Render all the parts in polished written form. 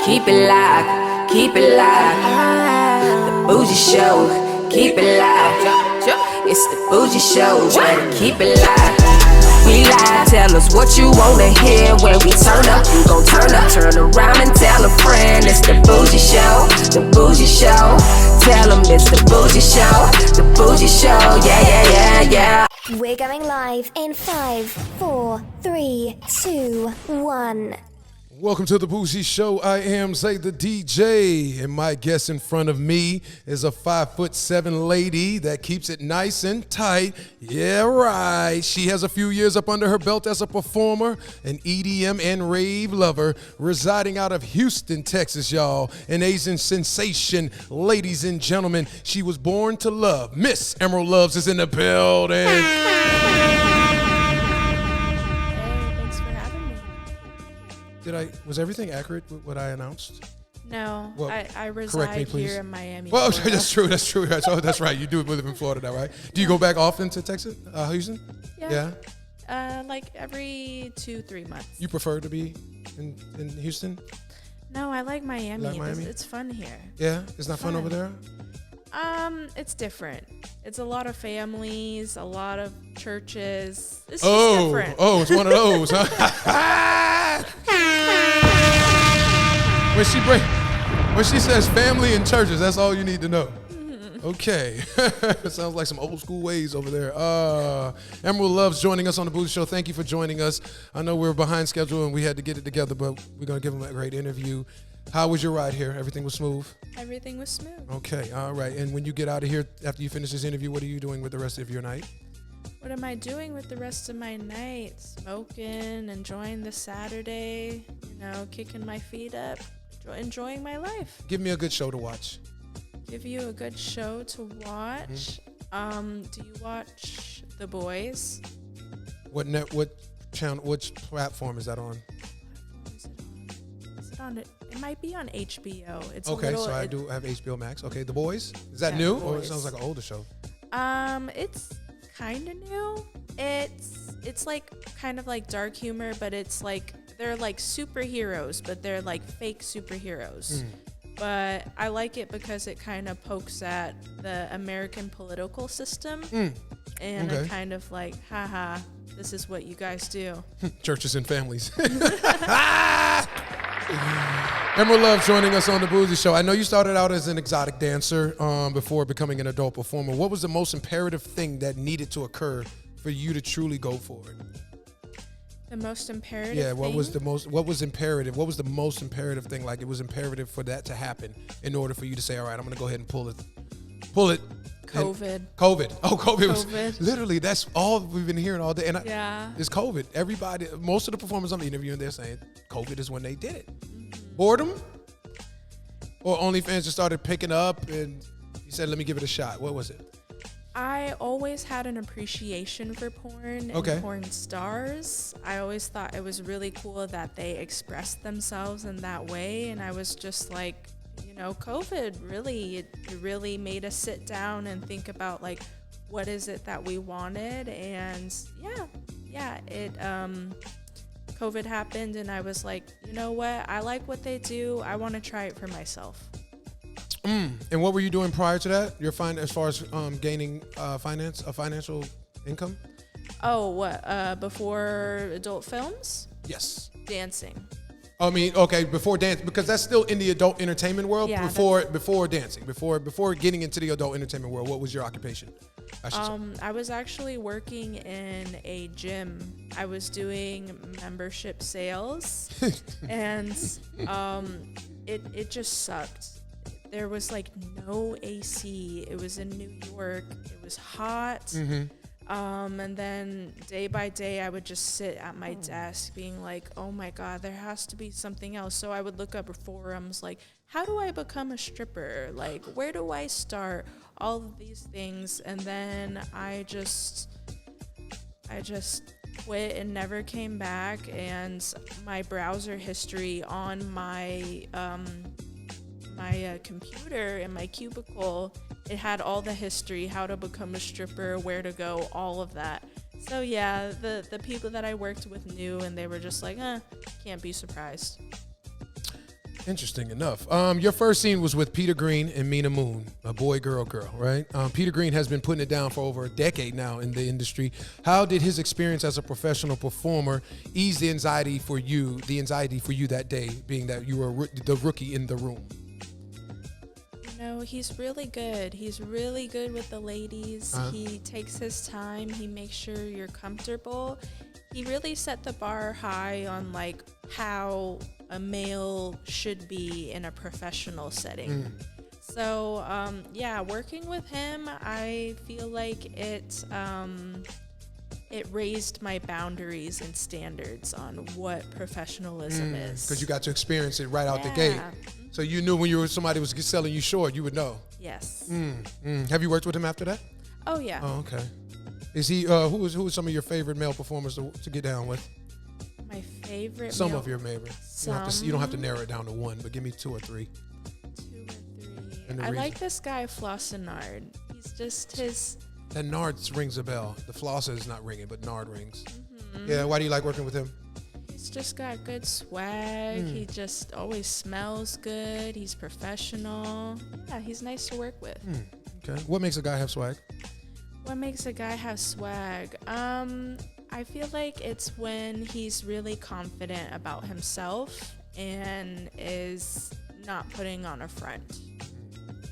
keep it locked, keep it locked. The Bougie Show, keep it locked. It's the Bougie Show, better keep it locked. We live, tell us what you wanna hear. When we turn up, you gon' turn up. Turn around and tell a friend. It's the Bougie Show, the Bougie Show. Tell them it's the Bougie Show, the Bougie Show. Yeah, yeah, yeah, yeah. We're going live in 5, 4, 3, 2, 1. Welcome to the Bougie Show. I am Zay the DJ, and my guest in front of me is a 5'7" lady that keeps it nice and tight. Yeah, right. She has a few years up under her belt as a performer, an EDM and rave lover, residing out of Houston, Texas, y'all. An Asian sensation, ladies and gentlemen. She was born to love. Miss Emerald Loves is in the building. Was everything accurate with what I announced? No, well, I reside here in Miami. Well, that's true. Oh, that's right. You do live in Florida now, right? Do you go back often to Texas, Houston? Yeah. Like every 2-3 months. You prefer to be in Houston? No, I like Miami. You like Miami? It's fun here. Yeah? It's not fun over there? It's different. It's a lot of families, a lot of churches. It's just different. Oh, it's one of those, huh? When she says family and churches, that's all you need to know. Okay. It sounds like some old school ways over there. Emerald Loves joining us on the Bougie Show. Thank you for joining us. I know we're behind schedule and we had to get it together, but we're going to give them a great interview. How was your ride here? Everything was smooth? Everything was smooth. Okay, all right. And when you get out of here, after you finish this interview, what are you doing with the rest of your night? What am I doing with the rest of my night? Smoking, enjoying the Saturday, kicking my feet up, enjoying my life. Give me a good show to watch. Give you a good show to watch. Do you watch The Boys? What channel? Which platform is that on? Is it on? It might be on HBO. It's okay. So I do have HBO Max. Okay, The Boys. Is that new, or it sounds like an older show? It's kind of new. It's like kind of like dark humor, but it's like they're like superheroes, but they're like fake superheroes. But I like it because it kind of pokes at the American political system. And it kind of like, haha, this is what you guys do. Churches and families. Emerald Love joining us on the Bougie Show. I know you started out as an exotic dancer before becoming an adult performer. What was the most imperative thing that needed to occur for you to truly go for it? The most imperative thing? thing? What was imperative? What was the most imperative thing? Like it was imperative for that to happen in order for you to say, all right, I'm going to go ahead and pull it. COVID. Oh, COVID was literally, that's all we've been hearing all day. And it's COVID. Everybody, most of the performers I'm interviewing, they're saying COVID is when they did it. Boredom? Or OnlyFans just started picking up and you said, let me give it a shot. What was it? I always had an appreciation for porn and porn stars. I always thought it was really cool that they expressed themselves in that way. And I was just like, COVID really made us sit down and think about like, what is it that we wanted? And COVID happened and I was like, you know what? I like what they do. I want to try it for myself. And what were you doing prior to that? As far as gaining financial income? Oh, what? Before adult films? Yes. Dancing. I mean, okay, before dance, because that's still in the adult entertainment world. Yeah, before dancing, before getting into the adult entertainment world, what was your occupation? I was actually working in a gym. I was doing membership sales, and it just sucked. There was like no AC. It was in New York. It was hot. And then day by day, I would just sit at my desk being like, oh my God, there has to be something else. So I would look up forums like, how do I become a stripper? Like, where do I start? All of these things. And then I just quit and never came back. And my browser history on my computer in my cubicle, it had all the history, how to become a stripper, where to go, all of that. So yeah, the people that I worked with knew, and they were just like, can't be surprised. Interesting enough. Your first scene was with Peter Green and Mina Moon, a boy, girl, right? Peter Green has been putting it down for over a decade now in the industry. How did his experience as a professional performer ease the anxiety for you that day, being that you were the rookie in the room? No, he's really good. He's really good with the ladies. He takes his time. He makes sure you're comfortable. He really set the bar high on like how a male should be in a professional setting. So working with him, I feel like it raised my boundaries and standards on what professionalism is. Because you got to experience it right out the gate. So you knew when somebody was selling you short, you would know. Yes. Have you worked with him after that? Oh yeah. Oh, okay. Is he? Who is some of your favorite male performers to get down with? My favorite. Some of your favorites. You don't have to narrow it down to one, but give me 2 or 3. 2 or 3. I like this guy Flossenard. He's just his. That Nard rings a bell. The Flosser is not ringing, but Nard rings. Yeah. Why do you like working with him? He's just got good swag. He just always smells good. He's professional. Yeah, he's nice to work with. Okay. What makes a guy have swag? What makes a guy have swag? I feel like it's when he's really confident about himself and is not putting on a front.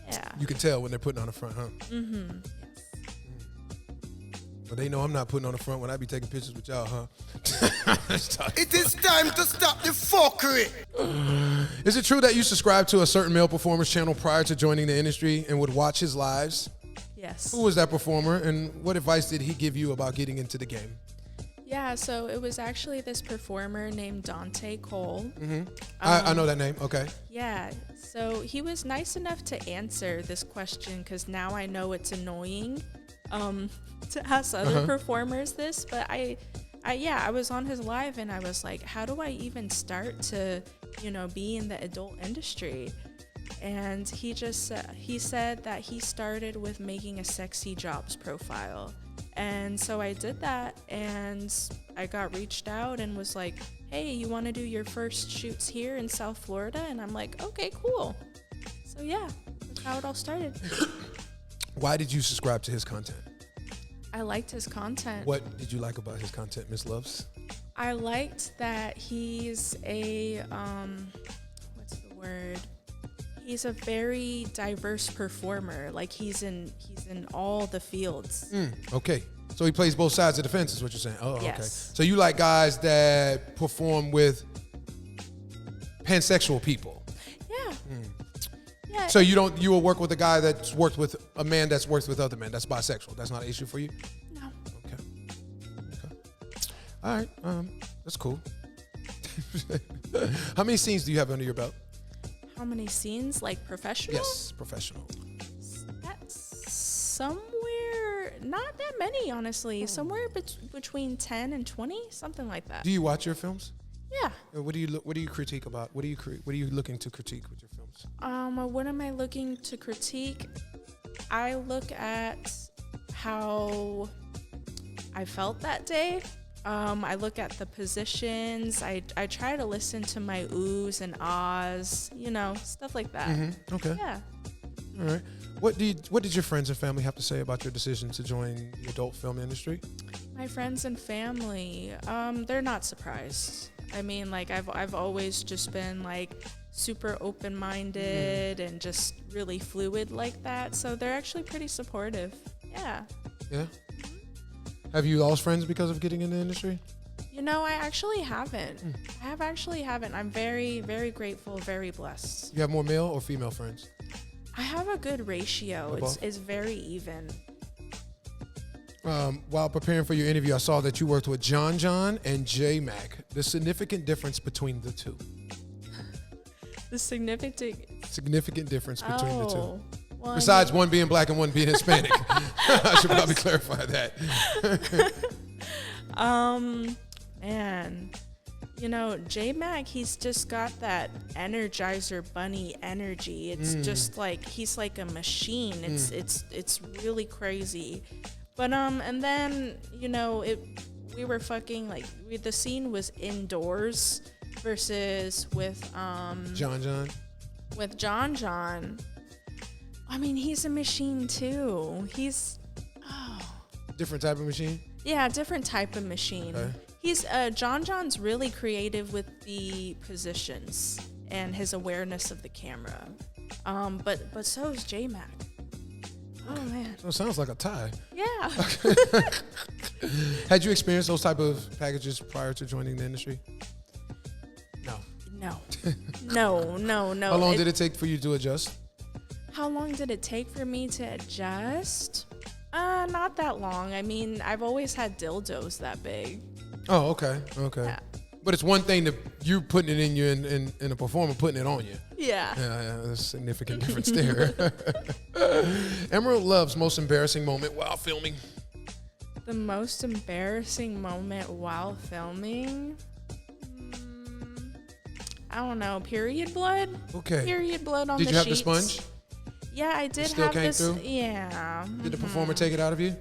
Yeah. You can tell when they're putting on a front, huh? Mm-hmm. But they know I'm not putting on the front when I be taking pictures with y'all, huh? It is time to stop the fuckery. Is it true that you subscribed to a certain male performer's channel prior to joining the industry and would watch his lives? Yes. Who was that performer, and what advice did he give you about getting into the game? Yeah, so it was actually this performer named Dante Cole. I know that name. Okay. Yeah, so he was nice enough to answer this question because now I know it's annoying to ask other performers this, but I was on his live and I was like, how do I even start to, be in the adult industry? And he said that he started with making a sexy jobs profile. And so I did that, and I got reached out and was like, hey, you want to do your first shoots here in South Florida? And I'm like, okay, cool. So yeah, that's how it all started. Why did you subscribe to his content? I liked his content. What did you like about his content, Miss Loves? I liked that he's a, what's the word? He's a very diverse performer. Like he's in all the fields. Okay. So he plays both sides of the fence is what you're saying. Oh, yes. Okay. So you like guys that perform with pansexual people. Yeah. Yeah. So you will work with a guy that's worked with a man that's worked with other men. That's bisexual. That's not an issue for you? No. Okay. All right. That's cool. How many scenes do you have under your belt? How many scenes? Like professional? Yes, professional. That's somewhere, not that many, honestly. Somewhere between 10 and 20, something like that. Do you watch your films? Yeah. What do you critique about? What are you looking to critique with your films? What am I looking to critique? I look at how I felt that day. I look at the positions. I try to listen to my oohs and ahs, stuff like that. Okay. Yeah. All right. What did your friends and family have to say about your decision to join the adult film industry? My friends and family, they're not surprised. I mean, like I've always just been like super open-minded and just really fluid like that. So they're actually pretty supportive. Yeah. Yeah. Have you lost friends because of getting in the industry? I actually haven't. I'm very, very grateful, very blessed. You have more male or female friends? I have a good ratio. It's very even. While preparing for your interview, I saw that you worked with John and J Mac. The significant difference between the two. The significant difference between the two. Well, Besides one being black and one being Hispanic. I should probably clarify that. Man, J-Mac, he's just got that Energizer Bunny energy. It's just like, he's like a machine. It's really crazy. But, and then, we were fucking, the scene was indoors. versus with John. With John. I mean, he's a machine too. He's Different type of machine? Yeah, different type of machine. Okay. He's John's really creative with the positions and his awareness of the camera. But so is J-Mac. Oh man. So it sounds like a tie. Yeah. Had you experienced those type of packages prior to joining the industry? No. No. How long did it take for you to adjust? How long did it take for me to adjust? Not that long. I mean, I've always had dildos that big. Oh, okay. Yeah. But it's one thing that you putting it in you and a performer putting it on you. Yeah. Yeah, there's a significant difference there. Emerald loves most embarrassing moment while filming. The most embarrassing moment while filming? I don't know. Period blood? Okay. Period blood on the sheets. Did you have the sponge? Yeah, I did still have came this. through? Yeah. Did the performer take it out of you?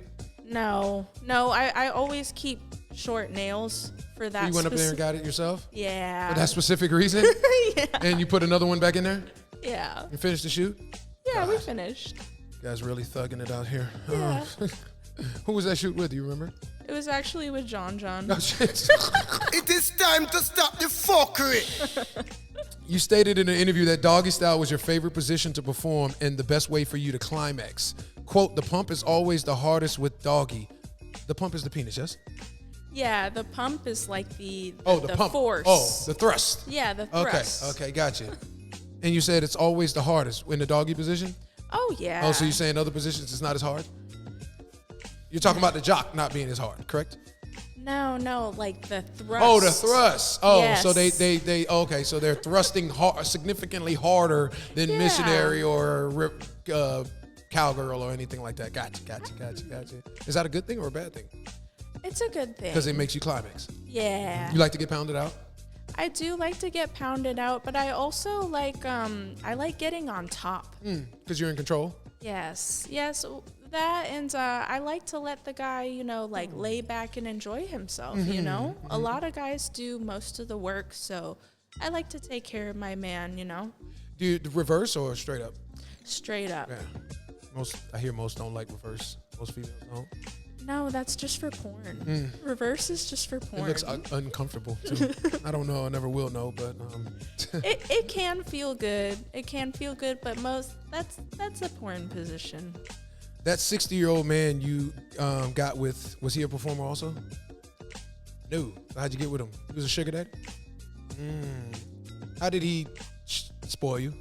No. I always keep short nails for that. You went up there and got it yourself? Yeah. For that specific reason? Yeah. And you put another one back in there? Yeah. You finished the shoot? Yeah, we finished. You guys really thugging it out here. Yeah. Who was that shoot with? Do you remember? It was actually with John. Oh, shit. It is time to stop the fuckery. You stated in an interview that doggy style was your favorite position to perform and the best way for you to climax. Quote, the pump is always the hardest with doggy. The pump is the penis, yes? Yeah, the pump is like the pump. force. Oh, the thrust. Yeah, the thrust. Okay, gotcha. And you said it's always the hardest in the doggy position? Oh, yeah. Oh, so you're saying other positions it's not as hard? You're talking about the jock not being as hard, correct? No, like the thrust. Oh, the thrust. Oh, yes. so they okay, so they're thrusting significantly harder than missionary or cowgirl or anything like that. Gotcha. Is that a good thing or a bad thing? It's a good thing. Because it makes you climax. Yeah. You like to get pounded out? I do like to get pounded out, but I also like I like getting on top. Because you're in control? Yes, that, and I like to let the guy, like lay back and enjoy himself, A lot of guys do most of the work, so I like to take care of my man, Do you reverse or straight up? Straight up. Yeah. I hear most don't like reverse. Most females don't. No, that's just for porn. Reverse is just for porn. It looks uncomfortable, too. I don't know. I never will know, but... It can feel good. It can feel good, but that's a porn position. That 60-year-old man you got with, was he a performer also? No. How'd you get with him? He was a sugar daddy? How did he spoil you?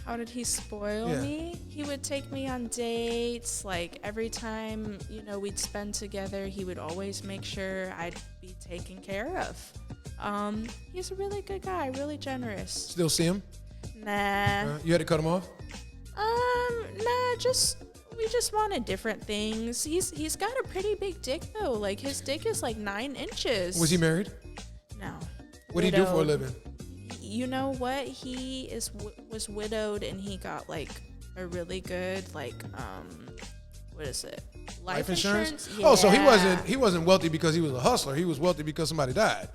How did he spoil me? He would take me on dates. Like every time, we'd spend together, he would always make sure I'd be taken care of. He's a really good guy, really generous. Still see him? Nah. You had to cut him off? Nah, we just wanted different things. He's got a pretty big dick though. Like his dick is like 9 inches. Was he married? No. What did he do for a living? You know what? He was widowed, and he got like a really good what is it? Life insurance? Yeah. Oh, so he wasn't wealthy because he was a hustler. He was wealthy because somebody died.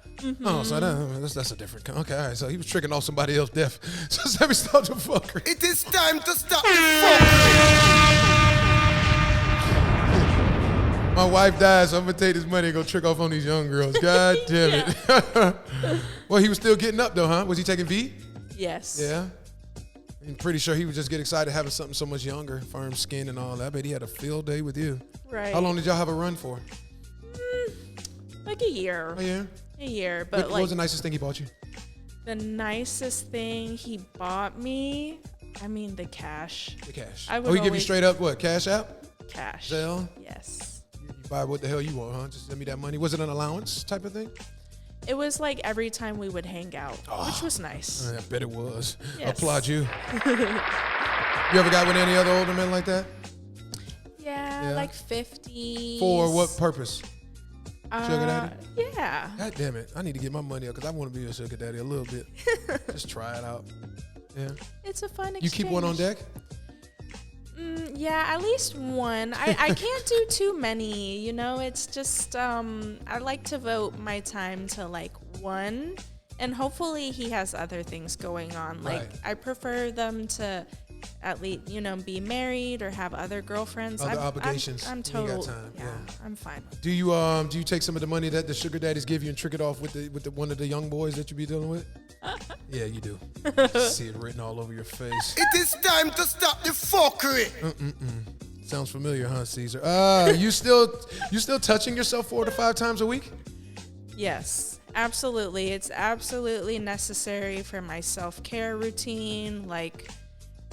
Oh, so that's a different. Okay, all right. So he was tricking off somebody else's death. So let me start the fuckery. It is time to stop the fuckery. My wife died, so I'm gonna take this money and go trick off on these young girls. God damn it. Well, he was still getting up though, huh? Was he taking V? Yes. Yeah. I'm pretty sure he would just get excited having something so much younger, firm skin and all that. I bet he had a field day with you. Right. How long did y'all have a run for? Like a year. A year? A year, but what was the nicest thing he bought you? The nicest thing he bought me, the cash. The cash. I would he give you straight up what? Cash app? Cash. Zelle? Yes. You buy what the hell you want, huh? Just send me that money. Was it an allowance type of thing? It was like every time we would hang out, which was nice. I bet it was. Yes. I applaud you. You ever got with any other older men like that? Yeah, like 50. For what purpose? Sugar daddy? Yeah. God damn it. I need to get my money up because I want to be a sugar daddy a little bit. Just try it out. Yeah. It's a fun exchange. You keep one on deck? Yeah, at least one. I can't do too many, it's just, I like to devote my time to like one, And hopefully he has other things going on. Like, Right. I prefer them to at least, be married or have other girlfriends. Other obligations. I'm You ain't total. got time, yeah. I'm fine. Do you take some of the money that the sugar daddies give you and trick it off with the one of the young boys that you be dealing with? Yeah, you do. See it written all over your face. It is time to stop the fuckery. Sounds familiar, huh, Caesar? You still touching yourself 4 to 5 times a week? Yes, absolutely. It's absolutely necessary for my self-care routine. Like,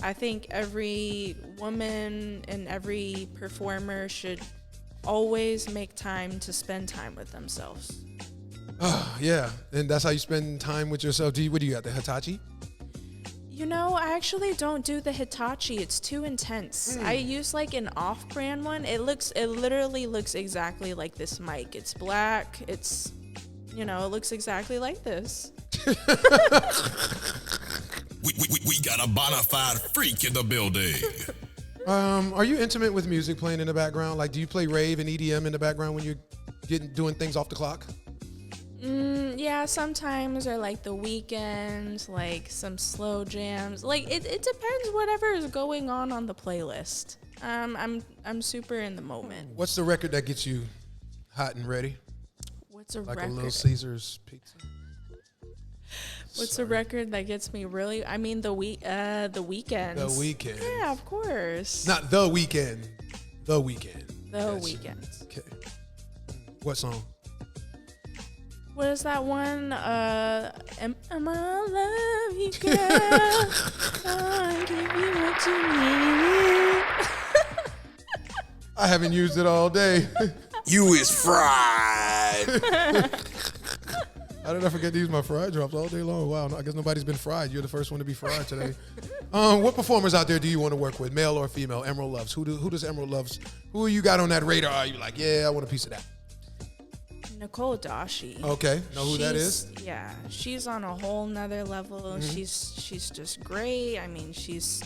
I think every woman and every performer should always make time to spend time with themselves. Yeah, and that's how you spend time with yourself. What do you got, the Hitachi? I actually don't do the Hitachi. It's too intense. I use like an off-brand one. It literally looks exactly like this mic. It's black. It's, it looks exactly like this. We got a bona fide freak in the building. Are you intimate with music playing in the background? Like, do you play rave and EDM in the background when you're doing things off the clock? Yeah, sometimes, or like the weekends, like some slow jams. Like it depends whatever is going on the playlist. I'm super in the moment. What's the record that gets you hot and ready? What's a Like record? a Little Caesar's pizza? What's a record that gets me really? I mean the weekends. The Weekend. Yeah, of course. Not The Weekend. The Weekend. The Weekends. Okay. What song? What is that one? Am I love you, girl? I'll give you what you need. I haven't used it all day. You is fried. How did I forget to use my fried drops all day long? Wow, I guess nobody's been fried. You're the first one to be fried today. What performers out there do you want to work with, male or female? Emerald Loves. Who does Emerald Loves? Who you got on that radar? Are you like, yeah, I want a piece of that? Nicole Dashi. Okay, know who that is? Yeah, she's on a whole nother level. She's just great. I mean, she's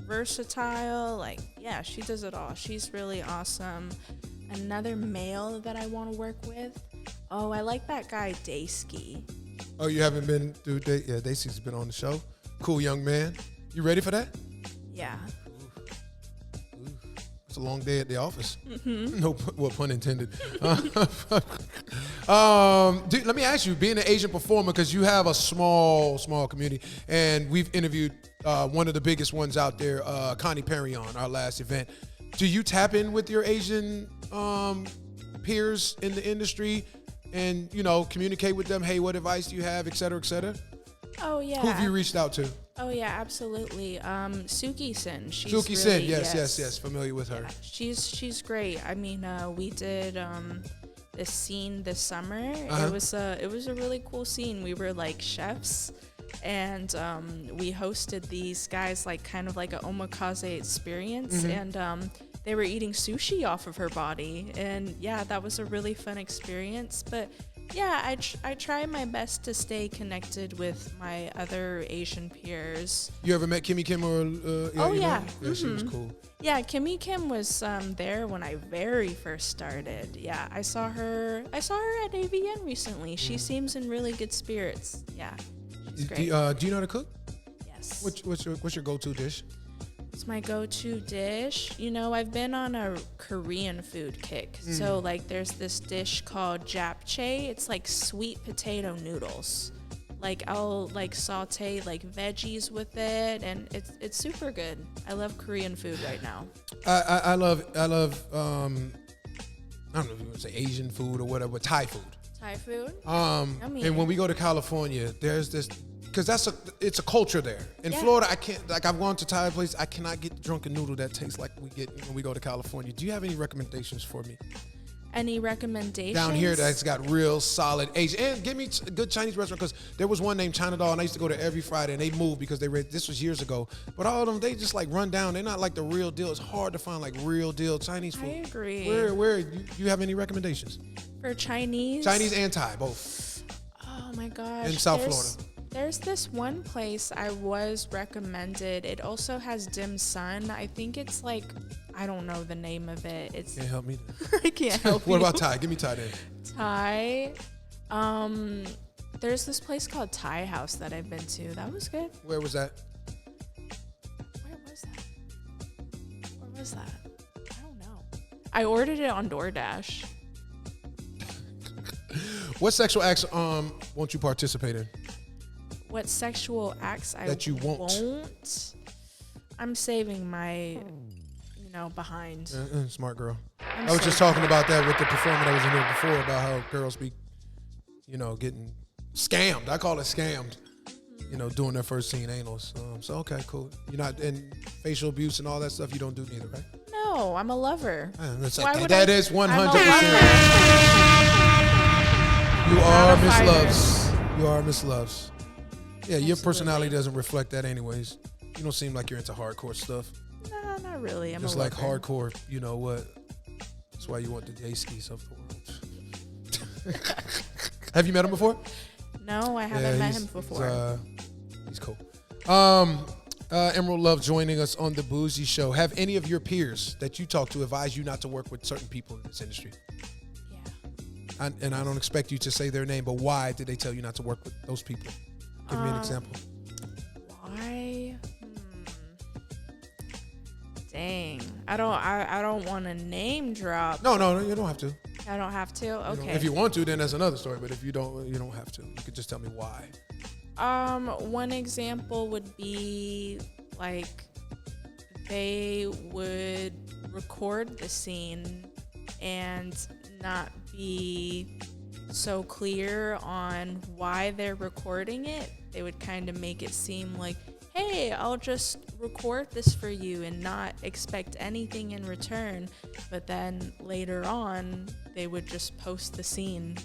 versatile. Like, yeah, she does it all. She's really awesome. Another male that I want to work with. Oh, I like that guy Daysky. Oh, you haven't been through? Yeah, Daisy's been on the show. Cool young man. You ready for that? Yeah. It's a long day at the office. No, well, pun intended. Let me ask you, being an Asian performer, because you have a small community, and we've interviewed one of the biggest ones out there, Connie Perry, on our last event. Do you tap in with your Asian peers in the industry and, communicate with them? Hey, what advice do you have, et cetera, et cetera? Oh, yeah. Who have you reached out to? Oh, yeah, absolutely. Suki Sin. She's Suki really, Sin, yes. Familiar with her. Yeah, she's great. I mean, we did this scene this summer. Uh-huh. It was a really cool scene. We were like chefs, and we hosted these guys like kind of like an omakase experience, and they were eating sushi off of her body, and yeah, that was a really fun experience. But yeah, I try my best to stay connected with my other Asian peers. You ever met Kimmy Kim or? Oh, yeah. Yeah, she was cool. Yeah, Kimmy Kim was there when I very first started. Yeah, I saw her at AVN recently. She seems in really good spirits. Yeah, she's great. Do you know how to cook? Yes. What's your go-to dish? It's my go-to dish. I've been on a Korean food kick. So like there's this dish called japchae. It's like sweet potato noodles. Like I'll like saute like veggies with it, and it's super good. I love Korean food right now. I love I don't know if you want to say Asian food or whatever, but Thai food. Thai food? Yummy. And when we go to California, there's this, because it's a culture there. In Florida, I can't, like, I've gone to Thai places, I cannot get the drunken noodle that tastes like we get when we go to California. Do you have any recommendations for me? Any recommendations? Down here that's got real solid Asian. And give me a good Chinese restaurant, because there was one named China Doll, and I used to go there every Friday, and they moved because this was years ago. But all of them, they just like run down. They're not like the real deal. It's hard to find like real deal Chinese food. I agree. Where you have any recommendations? For Chinese? Chinese and Thai, both. Oh my gosh. In South Florida. There's this one place I was recommended. It also has dim sum. I think it's like, I don't know the name of it. Can't help me. I can't help What you. about Thai? Give me Thai then. Thai. There's this place called Thai House that I've been to. That was good. Where was that? Where was that? Where was that? I don't know. I ordered it on DoorDash. What sexual acts won't you participate in? What sexual acts That you won't. I'm saving my, behind. Smart girl. I'm I was just saving talking about that with the performer that was in here before about how girls be, getting scammed. I call it scammed. Doing their first scene anals. So okay, cool. You're not in facial abuse and all that stuff. You don't do neither, right? No, I'm a lover. That is 100%. You Not are a Miss fighter. Loves. You are Miss Loves. Yeah, your Absolutely. personality doesn't reflect that anyways. You don't seem like you're into hardcore stuff. Nah, not really. I'm Just a like lover. hardcore, you know what? That's why you want the J-skis of the world. Have you met him before? No, I haven't met him before. He's cool. Emerald Love joining us on the Bougie Show. Have any of your peers that you talk to advise you not to work with certain people in this industry? Yeah. And I don't expect you to say their name, but why did they tell you not to work with those people? Give me an example. Why? Dang. I don't want to name drop. No, you don't have to. I don't have to. You know, Okay. if you want to, then that's another story. But if you don't have to. You could just tell me why. One example would be like they would record the scene and not be so clear on why they're recording it. They would kind of make it seem like, hey, I'll just record this for you and not expect anything in return. But then later on, they would just post the scene,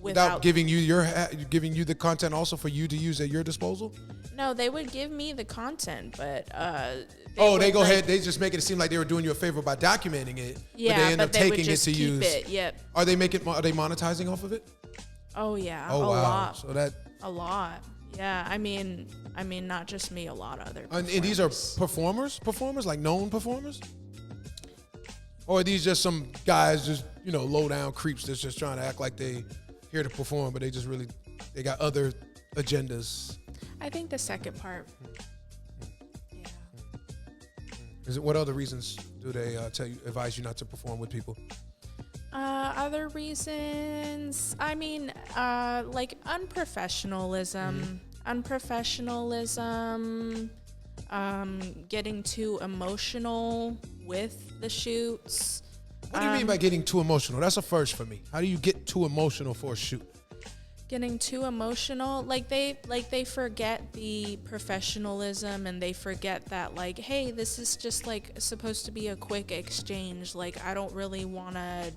without giving you the content also for you to use at your disposal. No, they would give me the content, but they go ahead. They just make it seem like they were doing you a favor by documenting it. Yeah, but they end up they would taking it just to keep use. it. Yep. Are they monetizing off of it? Oh yeah. Oh a wow. lot. So that. A lot. Yeah. I mean, not just me. A lot of other. And these are performers, like known performers, or are these just some guys, just low down creeps that's just trying to act like they here to perform, but they got other agendas. I think the second part. Yeah. What other reasons do they advise you not to perform with people? Other reasons. I mean, like unprofessionalism. Getting too emotional with the shoots. What do you mean by getting too emotional? That's a first for me. How do you get too emotional for a shoot? Getting too emotional, like they forget the professionalism and they forget that, like, hey, this is just like supposed to be a quick exchange. Like, I don't really want to,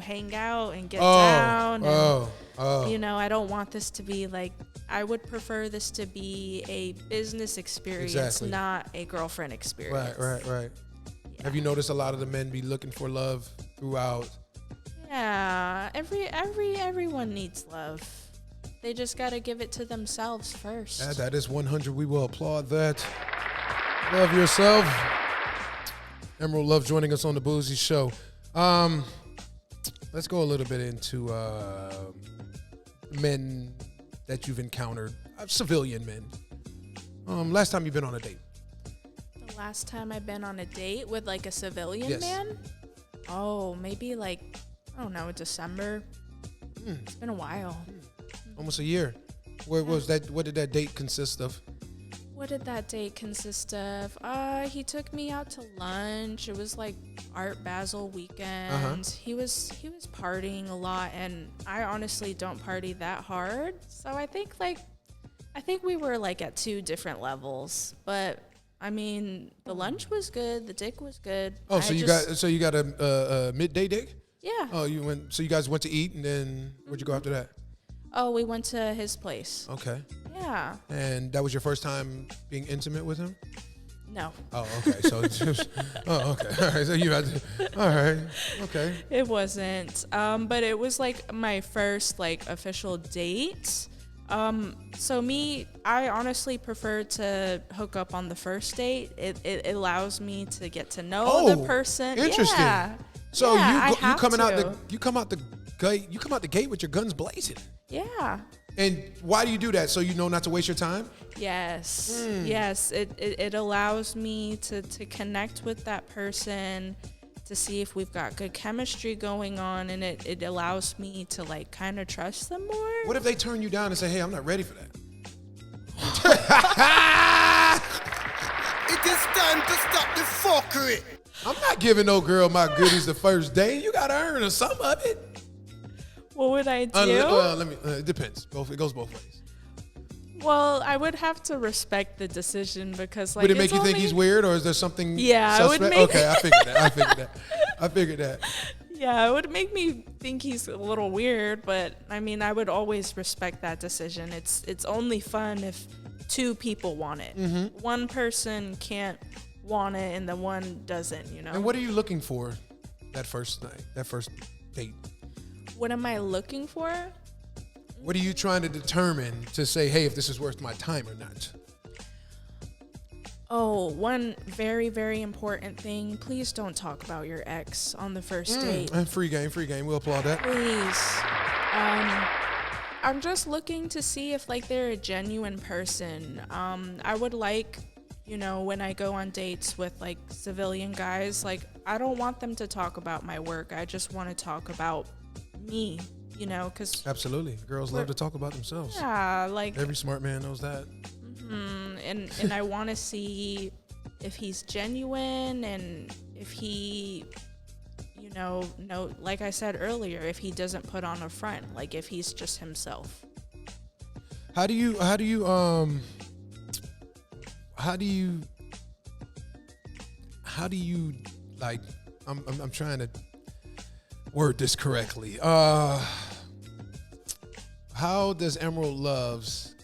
hang out and get down. And, I don't want this to be like, I would prefer this to be a business experience, Exactly. not a girlfriend experience. Right. Yeah. Have you noticed a lot of the men be looking for love throughout? Yeah, everyone needs love. They just gotta give it to themselves first. Yeah, that is 100. We will applaud that. Love yourself. Emerald Love joining us on the Bougie Show. Let's go a little bit into men that you've encountered, civilian men. Last time you've been on a date? The last time I've been on a date with like a civilian Yes. man? Oh, maybe like, I don't know, December. It's been a while. Almost a year. What was that? What did that date consist of? What did that date consist of? He took me out to lunch. It was like Art Basel weekend. He was partying a lot, and I honestly don't party that hard. So I think we were like at two different levels. But I mean, the lunch was good. The dick was good. Oh, so you got a midday date? Yeah. Oh, you guys went to eat, and then where'd you go after that? Oh, we went to his place. Okay. Yeah. And that was your first time being intimate with him? No. Oh, okay. So okay. All right. So you had to. All right. Okay. It wasn't. But it was like my first like official date. So I honestly prefer to hook up on the first date. It allows me to get to know the person. Interesting. Yeah. So Yeah, you come out the you come out the gate with your guns blazing. Yeah. And why do you do that? So you know not to waste your time? Yes. Yes. It allows me to connect with that person, to see if we've got good chemistry going on, and it allows me to like kind of trust them more. What if they turn you down and say, hey, I'm not ready for that? It is time to stop the fuckery. I'm not giving no girl my goodies the first day. You got to earn some of it. What would I do? It depends. It goes both ways. Well, I would have to respect the decision because, like, would it make you think he's weird, or is there something? Yeah, suspect? it would make. Okay, I figured that. Yeah, it would make me think he's a little weird, but I mean, I would always respect that decision. It's only fun if two people want it. Mm-hmm. One person can't want it, and the one doesn't. You know. And what are you looking for that first night, that first date? What am I looking for? What are you trying to determine to say, hey, if this is worth my time or not? Oh, one very, very important thing. Please don't talk about your ex on the first date. Free game. We'll applaud that. Please. I'm just looking to see if like they're a genuine person. I would like, you know, when I go on dates with like civilian guys, like I don't want them to talk about my work. I just want to talk about me, you know, because Absolutely. Girls love to talk about themselves. yeah, like Every smart man knows that. and I want to see if he's genuine and if he, you know, like I said earlier, if he doesn't put on a front, like if he's just himself. How do you like, I'm trying to word this correctly. How does Emerald Loves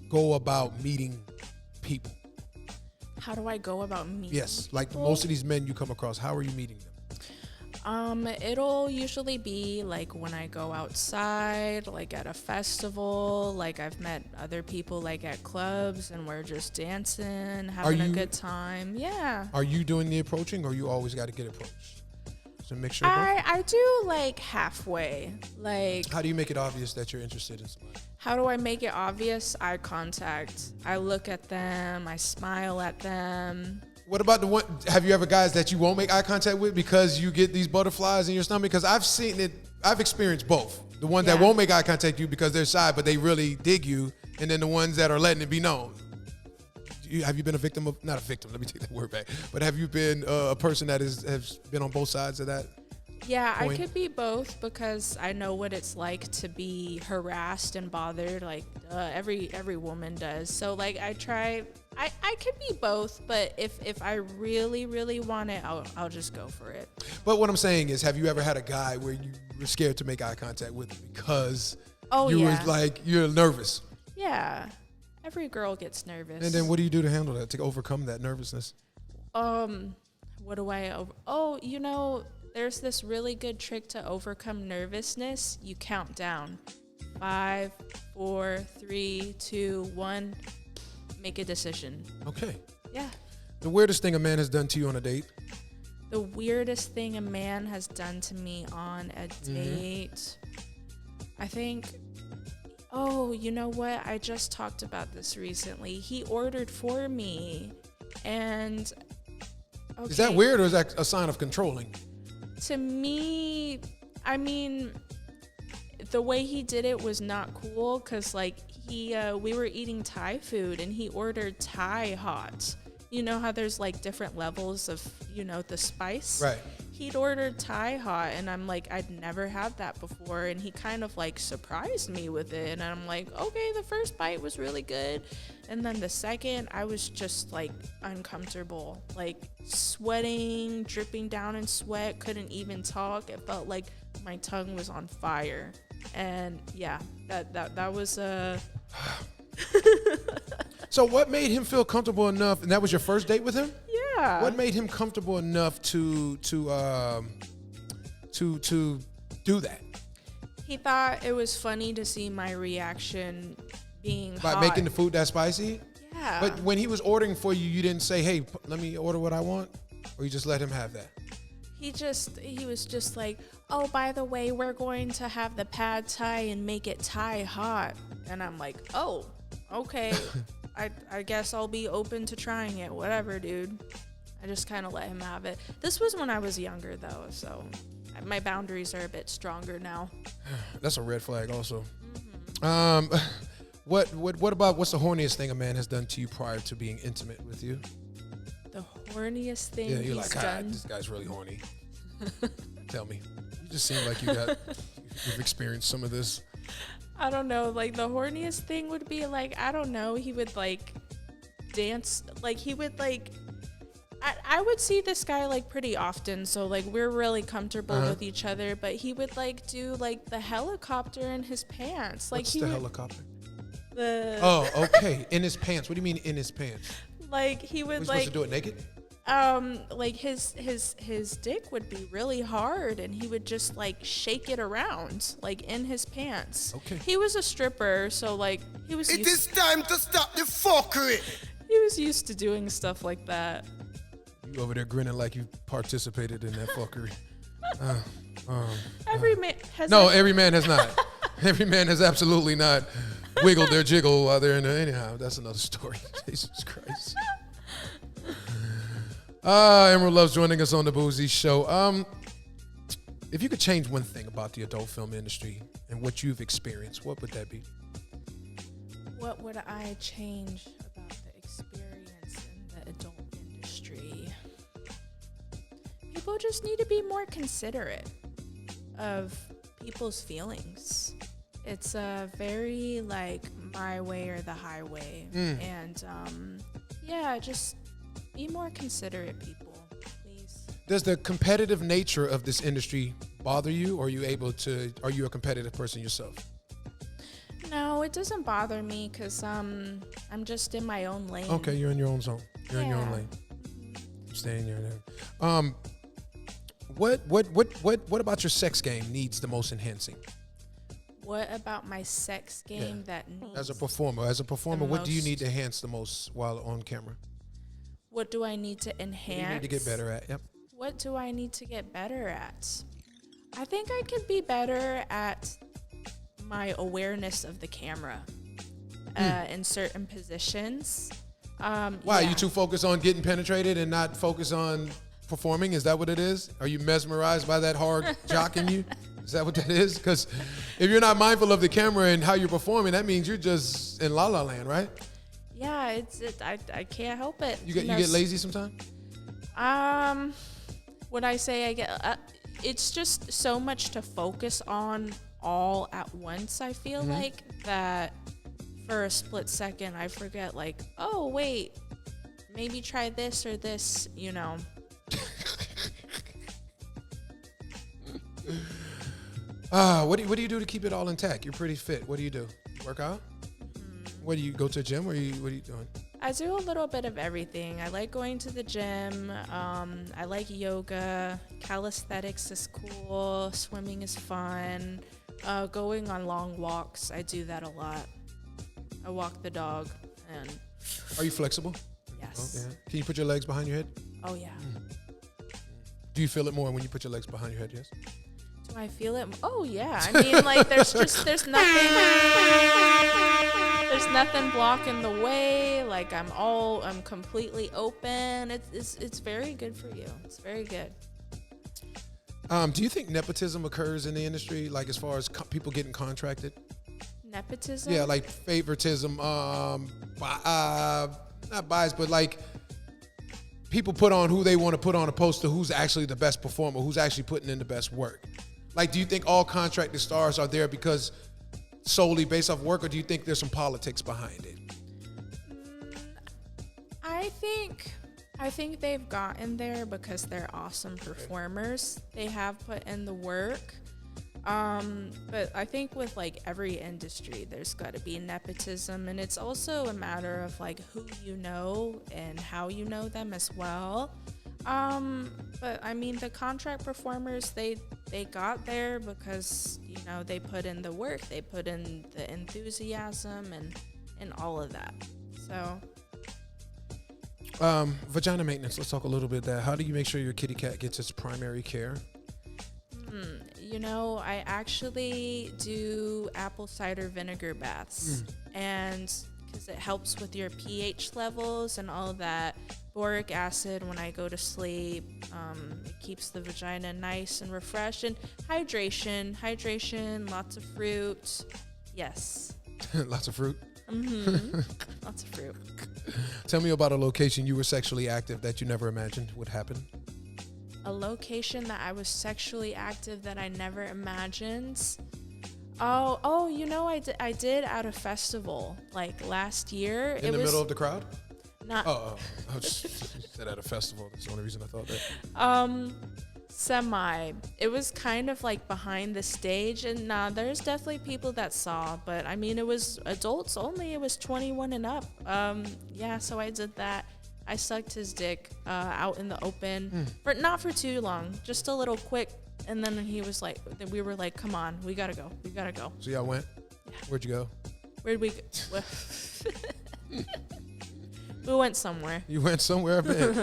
go about meeting people? How do I go about meeting? Yes, like most of these men you come across, how are you meeting them? It'll usually be like when I go outside, like at a festival, like I've met other people like at clubs and we're just dancing, having a good time. Yeah. Are you doing the approaching, or you always got to get approached? It's a mixture of both? I do like halfway. Like, How do you make it obvious that you're interested in somebody? how do I make it obvious? Eye contact. I look at them, I smile at them. What about the one? Have you ever guys that you won't make eye contact with because you get these butterflies in your stomach? Because I've seen it. I've experienced both. The ones that won't make eye contact with you because they're shy, but they really dig you, and then the ones that are letting it be known. Have you been a victim of? Not a victim. Let me take that word back. But have you been a person that has been on both sides of that? Yeah, point? I could be both because I know what it's like to be harassed and bothered. Like every woman does. So like I could be both, but if I really, really want it, I'll just go for it. But what I'm saying is, have you ever had a guy where you were scared to make eye contact with him because you're nervous? Yeah. Every girl gets nervous. And then what do you do to handle that, to overcome that nervousness? What do I you know, there's this really good trick to overcome nervousness. You count down. 5, 4, 3, 2, 1. Make a decision. Okay. Yeah. The weirdest thing a man has done to you on a date? The weirdest thing a man has done to me on a date. I think, you know what? I just talked about this recently. He ordered for me, and Is that weird, or is that a sign of controlling? To me, I mean, the way he did it was not cool because, like, we were eating Thai food and he ordered Thai hot. You know how there's like different levels of, you know, the spice? Right. He'd ordered Thai hot and I'm like, I'd never had that before. And he kind of like surprised me with it. And I'm like, okay, the first bite was really good. And then the second, I was just like uncomfortable, like sweating, dripping down in sweat, couldn't even talk. It felt like my tongue was on fire. And yeah, that was So what made him feel comfortable enough, and that was your first date with him? Yeah. What made him comfortable enough to do that? He thought it was funny to see my reaction being By hot. making the food that spicy? Yeah. But when he was ordering for you, you didn't say, hey, let me order what I want? Or you just let him have that? he was just like, oh, by the way, we're going to have the pad thai and make it Thai hot. And I'm like, oh, okay. I guess I'll be open to trying it. Whatever, dude. I just kind of let him have it. This was when I was younger, though, so my boundaries are a bit stronger now. That's a red flag also. Mm-hmm. What about what's the horniest thing a man has done to you prior to being intimate with you? The horniest thing Yeah, you're he's like, done. this guy's really horny. Tell me. You just seem like you've experienced some of this. I don't know. Like, the horniest thing would be, like, I don't know. He would, like, dance. Like, he would, like... I would see this guy, like, pretty often. So, like, we're really comfortable with each other. But he would, like, do, like, the helicopter in his pants. Like, What's the helicopter? Oh, okay. In his pants. What do you mean in his pants? Like, he would, We're like... supposed to do it naked? Like, his dick would be really hard, and he would just, like, shake it around, like, in his pants. Okay. He was a stripper, so, like, he was It is time to stop the fuckery. He was used to doing stuff like that. You over there grinning like you participated in that fuckery. Every man has... No, every man has not. Every man has absolutely not wiggled their jiggle while they're in there. Anyhow, that's another story. Jesus Christ. Emerald Love's joining us on the Bougie Show. If you could change one thing about the adult film industry and what you've experienced, what would that be? What would I change about the experience in the adult industry? People just need to be more considerate of people's feelings. It's a very, like, my way or the highway. And, yeah, just be more considerate, people, please. Does the competitive nature of this industry bother you, or are you a competitive person yourself? No, it doesn't bother me because I'm just in my own lane. Okay, you're in your own zone. You're in your own Yeah. lane. Staying there. What about your sex game needs the most enhancing? What about my sex game that needs... As a performer, what do you need to enhance the most while on camera? What do I need to enhance? What do you need to get better at? Yep. What do I need to get better at? I think I could be better at my awareness of the camera in certain positions. Why, yeah. are you too focused on getting penetrated and not focused on performing? Is that what it is? Are you mesmerized by that hard jock in you? Is that what that is? Because if you're not mindful of the camera and how you're performing, that means you're just in la la land, right? Yeah, I can't help it. You get lazy sometimes? When I say I get, it's just so much to focus on all at once. I feel like that for a split second, I forget, like, oh wait, maybe try this or this, you know. What do you do to keep it all intact? You're pretty fit. What do you do? Work out? What do you go to a gym? What are you doing? I do a little bit of everything. I like going to the gym. I like yoga. Calisthenics is cool. Swimming is fun. Going on long walks. I do that a lot. I walk the dog. And Are you flexible? yes. Oh, yeah. Can you put your legs behind your head? Oh yeah. Do you feel it more when you put your legs behind your head? Yes. Do I feel it? Oh yeah. I mean, like, there's nothing blocking the way. Like, I'm completely open. It's very good for you. It's very good. Do you think nepotism occurs in the industry, like as far as people getting contracted? Nepotism? Yeah, like favoritism, not bias, but like people put on who they want to put on opposed to who's actually the best performer, who's actually putting in the best work. Like, do you think all contracted stars are there because solely based off work, or do you think there's some politics behind it? I think they've gotten there because they're awesome performers. They have put in the work. But I think with, like, every industry, there's got to be nepotism, and it's also a matter of, like, who you know and how you know them as well. But I mean, the contract performers, they got there because, you know, they put in the work, they put in the enthusiasm and all of that. So Vagina maintenance. Let's talk a little bit of that. How do you make sure your kitty cat gets its primary care? You know, I actually do apple cider vinegar baths, and because it helps with your pH levels and all that. Boric acid when I go to sleep. It keeps the vagina nice and refreshed. And hydration, lots of fruit. Yes. Lots of fruit. Lots of fruit. Tell me about a location you were sexually active that you never imagined would happen. A location that I was sexually active that I never imagined. Oh, you know, I did at a festival like last year. In the middle of the crowd? Not I just said at a festival. That's the only reason I thought that. Semi. It was kind of like behind the stage, and there's definitely people that saw, but I mean, it was adults only. It was 21 and up. Yeah, so I did that. I sucked his dick out in the open, but not for too long, just a little quick. And then he was like, we were like, come on, we gotta go. So y'all went? Yeah. Where'd you go? Where'd we go? We went somewhere. You went somewhere, I bet.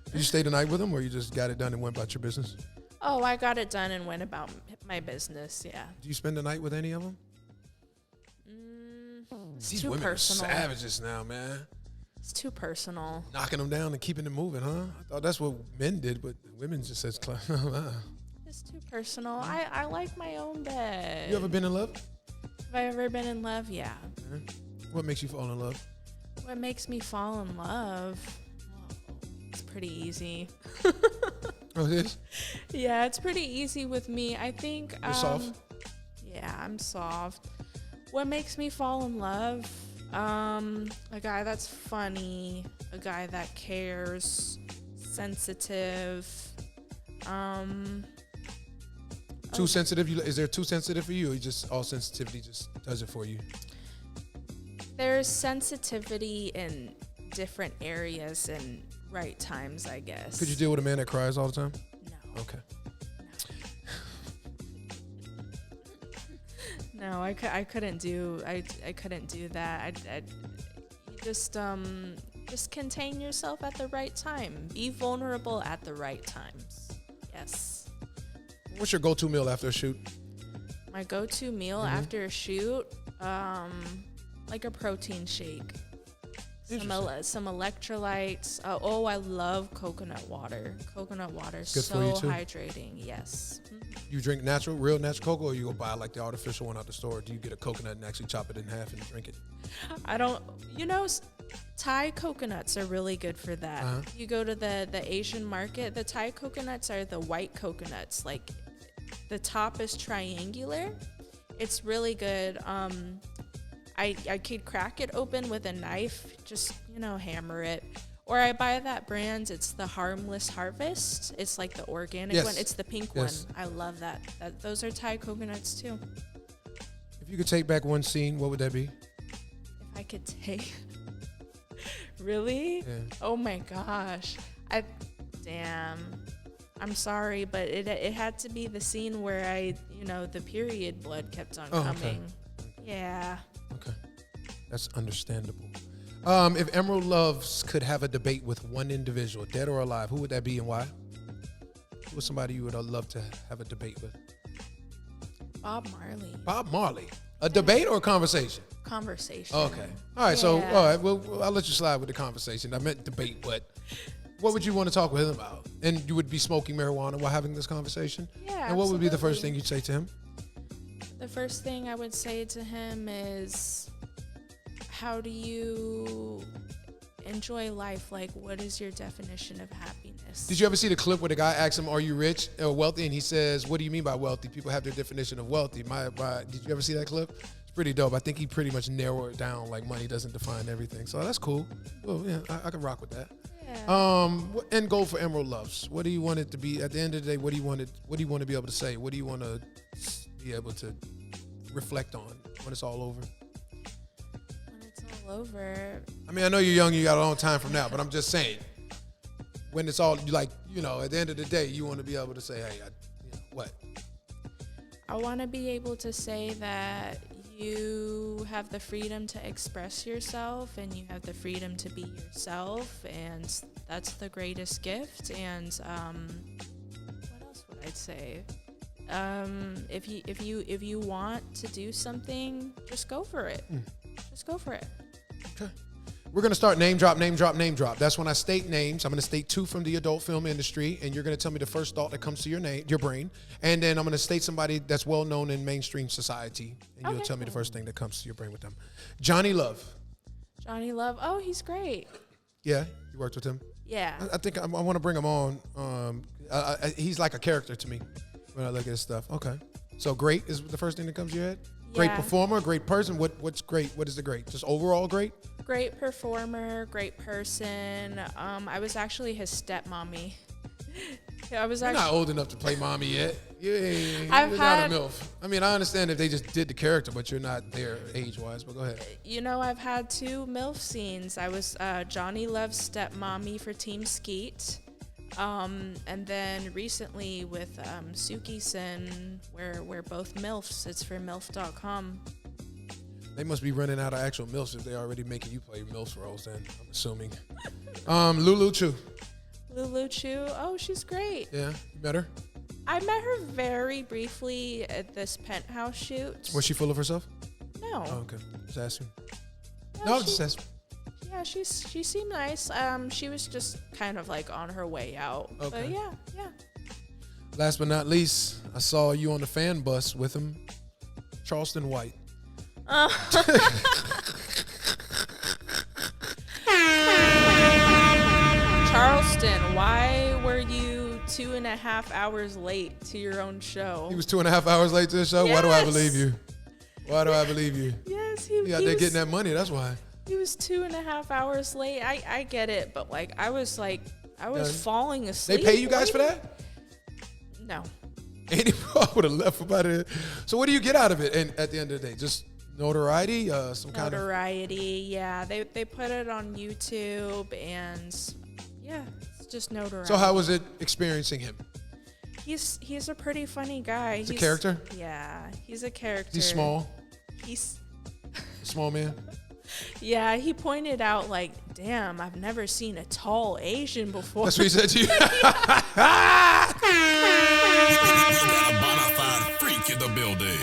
Did you stay the night with him, or you just got it done and went about your business? Oh, I got it done and went about my business, yeah. Do you spend the night with any of them? These too women personal. are savages now, man. It's too personal. Knocking them down and keeping it moving, huh? I thought that's what men did, but women just says, It's too personal. I like my own bed. You ever been in love? Have I ever been in love? Yeah. What makes you fall in love? What makes me fall in love? It's pretty easy. Oh, it is? Yeah, it's pretty easy with me. I think You're soft? Yeah, I'm soft. What makes me fall in love? A guy that's funny, a guy that cares, sensitive. Too sensitive? Is there too sensitive for you, or you just all sensitivity just does it for you? There's sensitivity in different areas and right times, I guess. Could you deal with a man that cries all the time? No. Okay. No, I couldn't do that. I just contain yourself at the right time. Be vulnerable at the right times. Yes. What's your go-to meal after a shoot? My go-to meal after a shoot, like a protein shake. Some electrolytes. I love coconut water. Coconut water is Good so for you too. hydrating. Yes. You drink real natural cocoa, or you go buy like the artificial one out the store? Do you get a coconut and actually chop it in half and drink it? I don't, Thai coconuts are really good for that. You go to the Asian market, the Thai coconuts are the white coconuts. Like the top is triangular. It's really good. I could crack it open with a knife, just, hammer it. Or I buy that brand, it's the Harmless Harvest. It's like the organic one. It's the pink one. I love that. Those are Thai coconuts too. If you could take back one scene, what would that be? If I could take... Really? Yeah. Oh my gosh. I'm sorry, but it had to be the scene where the period blood kept on coming. Okay. Yeah. Okay. That's understandable. If Emerald Loves could have a debate with one individual, dead or alive, who would that be and why? Who was somebody you would love to have a debate with? Bob Marley. Bob Marley. A debate or a conversation? Conversation. Okay. All right. Yeah. So, all right. Well, I'll let you slide with the conversation. I meant debate, but what would you want to talk with him about? And you would be smoking marijuana while having this conversation? Yeah. And what would be the first absolutely. thing you'd say to him? The first thing I would say to him is, how do you enjoy life? Like, what is your definition of happiness? Did you ever see the clip where the guy asks him, "Are you rich or wealthy?" And he says, "What do you mean by wealthy? People have their definition of wealthy." Did you ever see that clip? It's pretty dope. I think he pretty much narrowed it down. Like, money doesn't define everything. So that's cool. Well, yeah, I can rock with that. Yeah. End goal for Emerald Loves. What do you want it to be at the end of the day? What do you want to be able to say? What do you want to be able to reflect on when it's all over? When it's all over. I mean, I know you're young, you got a long time from now, but I'm just saying, when it's all, at the end of the day, you want to be able to say, hey, what? I want to be able to say that You have the freedom to express yourself, and you have the freedom to be yourself, and that's the greatest gift. And what else would I say? If you want to do something, just go for it. Just go for it. Okay. We're going to start name drop, name drop, name drop. That's when I state names. I'm going to state 2 from the adult film industry, and you're going to tell me the first thought that comes to your brain. And then I'm going to state somebody that's well known in mainstream society, and you'll tell me the first thing that comes to your brain with them. Johnny Love. Johnny Love. Oh, he's great. Yeah, you worked with him? Yeah. I think I want to bring him on. He's like a character to me when I look at his stuff. Okay. So great is the first thing that comes to your head? Great performer, great person. What's great? What is the great? Just overall great? Great performer, great person. I was actually his stepmommy. You're not old enough to play mommy yet. You're I've not a MILF. I mean, I understand if they just did the character, but you're not there age-wise, but go ahead. You know, I've had 2 MILF scenes. I was Johnny Love's stepmommy for Team Skeet. And then recently with Suki Sin, we're both MILFs. It's for MILF.com. They must be running out of actual MILFs if they're already making you play MILF roles then, I'm assuming. Lulu Chu. Lulu Chu, oh, she's great. Yeah, you met her? I met her very briefly at this Penthouse shoot. Was she full of herself? No. Oh, okay. Just asking. No, just asking. Yeah, she seemed nice. She was just kind of like on her way out. Okay. But yeah. Last but not least, I saw you on the fan bus with him, Charleston White. Charleston, why were you 2.5 hours late to your own show? He was 2.5 hours late to the show? Yes. Why do I believe you? Why do I believe you? Yes, he out there getting that money, that's why. He was 2.5 hours late. I get it, but I was falling asleep. They pay you guys for that? No. Andy would have left about it. So what do you get out of it? And at the end of the day, just notoriety, some kind of notoriety. Yeah, they put it on YouTube, and yeah, it's just notoriety. So how was it experiencing him? He's a pretty funny guy. He's a character? Yeah, he's a character. He's small? He's a small man? Yeah, he pointed out like, damn, I've never seen a tall Asian before. That's what he said to you? We got a bona fide freak in the building.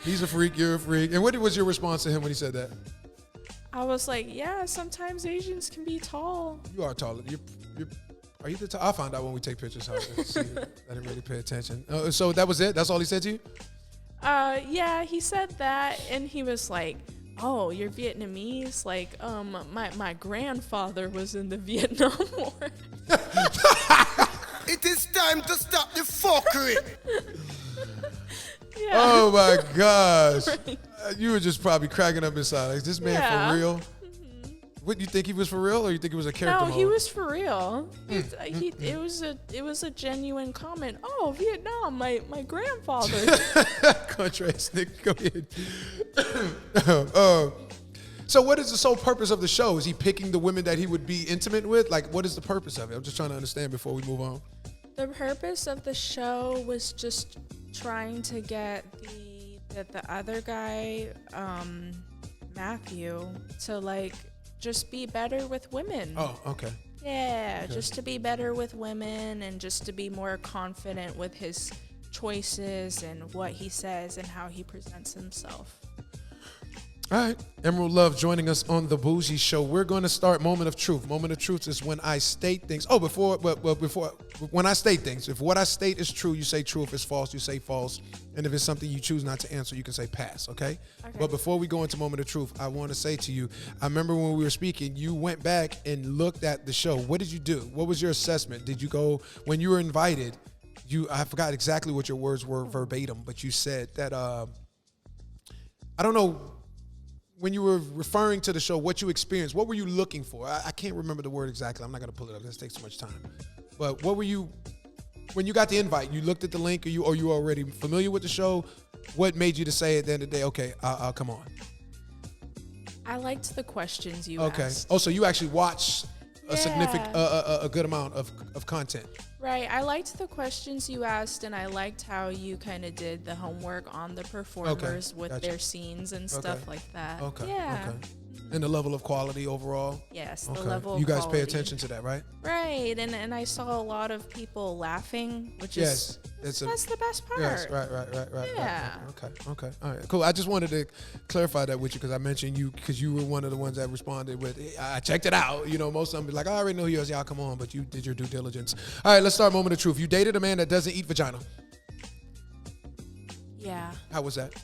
He's a freak, you're a freak. And what was your response to him when he said that? I was like, yeah, sometimes Asians can be tall. You are tall. Are you the tall? I'll find out when we take pictures. I didn't really pay attention. So that was it? That's all he said to you? Yeah, he said that, and he was like, oh, you're Vietnamese? Like, my grandfather was in the Vietnam War. It is time to stop the fuckery. Yeah. Oh my gosh. Right. You were just probably cracking up inside. Like, this man for real? Mm-hmm. What, you think he was for real, or you think it was a character No, mode? he was for real. It was a genuine comment. Oh, Vietnam, my grandfather. Contrast, Nick. Go ahead. So what is the sole purpose of the show? Is he picking the women that he would be intimate with? Like, what is the purpose of it? I'm just trying to understand before we move on. The purpose of the show was just trying to get the other guy, Matthew, to like just be better with women. Oh, okay. Yeah, okay. Just to be better with women and just to be more confident with his choices and what he says and how he presents himself. All right, Emerald Love joining us on the Bougie Show. We're going to start Moment of Truth. Moment of Truth is when I state things. When I state things, if what I state is true, you say true. If it's false, you say false. And if it's something you choose not to answer, you can say pass, okay? But before we go into Moment of Truth, I want to say to you, I remember when we were speaking, you went back and looked at the show. What did you do? What was your assessment? Did you go, when you were invited, I forgot exactly what your words were verbatim, but you said that, I don't know, when you were referring to the show, what you experienced, what were you looking for? I can't remember the word exactly. I'm not going to pull it up. This takes too much time. But what were you, when you got the invite, you looked at the link, or you were already familiar with the show? What made you to say at the end of the day, okay, I'll come on? I liked the questions you asked. Oh, so you actually watched a significant, a good amount of content. Right. I liked the questions you asked, and I liked how you kind of did the homework on the performers with gotcha. their scenes and stuff like that. Okay. Yeah. Okay. And the level of quality overall. Yes, the Okay. level of You guys quality. pay attention to that, right? Right. And I saw a lot of people laughing, which Yes. is that's the best part. Yes. Right. Yeah. Okay. All right. Cool. I just wanted to clarify that with you because I mentioned you because you were one of the ones that responded with, hey, I checked it out. You know, most of them be like, I already know who you was. Y'all come on, but you did your due diligence. All right. Let's start moment of truth. You dated a man that doesn't eat vagina. Yeah. How was that?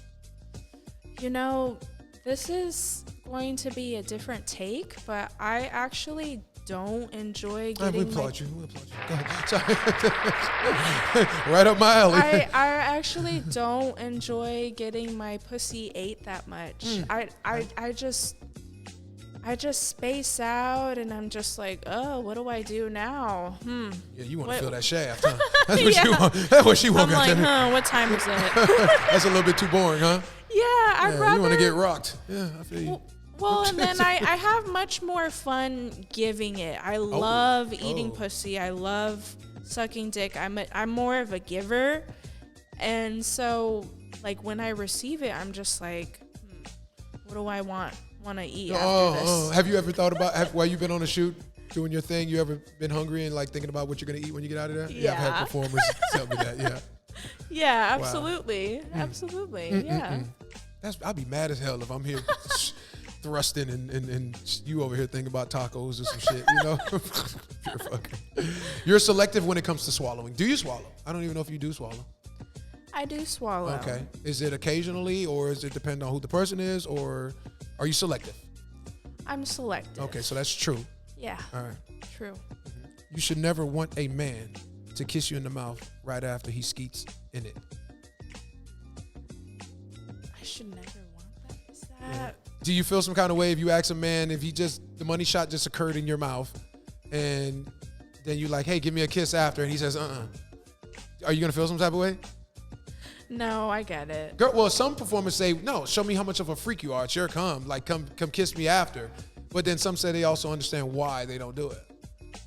You know, this is going to be a different take, but I actually don't enjoy All right, getting we applaud you. We applaud you. Go ahead. Sorry. Right up my alley. I actually don't enjoy getting my pussy ate that much. I just space out and I'm just like, oh, what do I do now? Yeah, you want to What- feel that shaft, huh? That's what you want. That's what she I'm want. like, goddamn it. what time is it? That's a little bit too boring, huh? Yeah, I'd Yeah, rather. you want to get rocked. Yeah, I feel you. Well, and then I have much more fun giving it. I love eating Oh. pussy. I love sucking dick. I'm more of a giver. And so, like, when I receive it, I'm just like, what do I want to eat after this? Have you ever thought about, while you've been on a shoot, doing your thing, you ever been hungry and, like, thinking about what you're going to eat when you get out of there? I've Yeah. had performers tell me that, yeah. Yeah, absolutely. Absolutely. Yeah. I'd be mad as hell if I'm here thrusting and you over here thinking about tacos or some shit, you know? You're selective when it comes to swallowing. Do you swallow? I don't even know if you do swallow. I do swallow. Okay. Is it occasionally or does it depend on who the person is or are you selective? I'm selective. Okay, so that's true. Yeah, All right. true. You should never want a man to kiss you in the mouth right after he skeets in it. I should never want that. Is that... Do you feel some kind of way if you ask a man if the money shot just occurred in your mouth and then you like, hey, give me a kiss after, and he says, are you gonna feel some type of way? No, I get it. Girl, well, some performers say, no, show me how much of a freak you are. It's your come kiss me after. But then some say they also understand why they don't do it.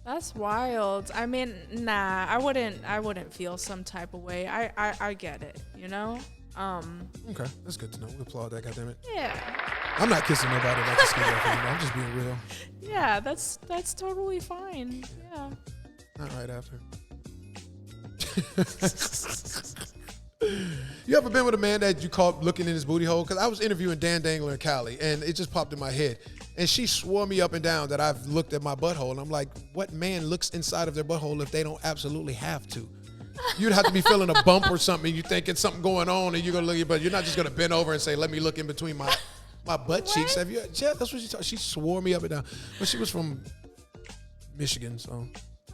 That's wild. I mean, nah, I wouldn't feel some type of way. I get it, you know? Okay, that's good to know. We applaud that, goddammit. Yeah. I'm not kissing nobody like a skinny anymore. I'm just being real. Yeah, that's totally fine. Yeah. Not right after. You ever been with a man that you caught looking in his booty hole? Because I was interviewing Dan Dangler and Callie, and it just popped in my head. And she swore me up and down that I've looked at my butthole. And I'm like, what man looks inside of their butthole if they don't absolutely have to? You'd have to be feeling a bump or something. You're thinking something going on, and you're going to look, but you're not just going to bend over and say, let me look in between my butt cheeks. Have you? Yeah, that's what she told. She swore me up and down. But she was from Michigan, so.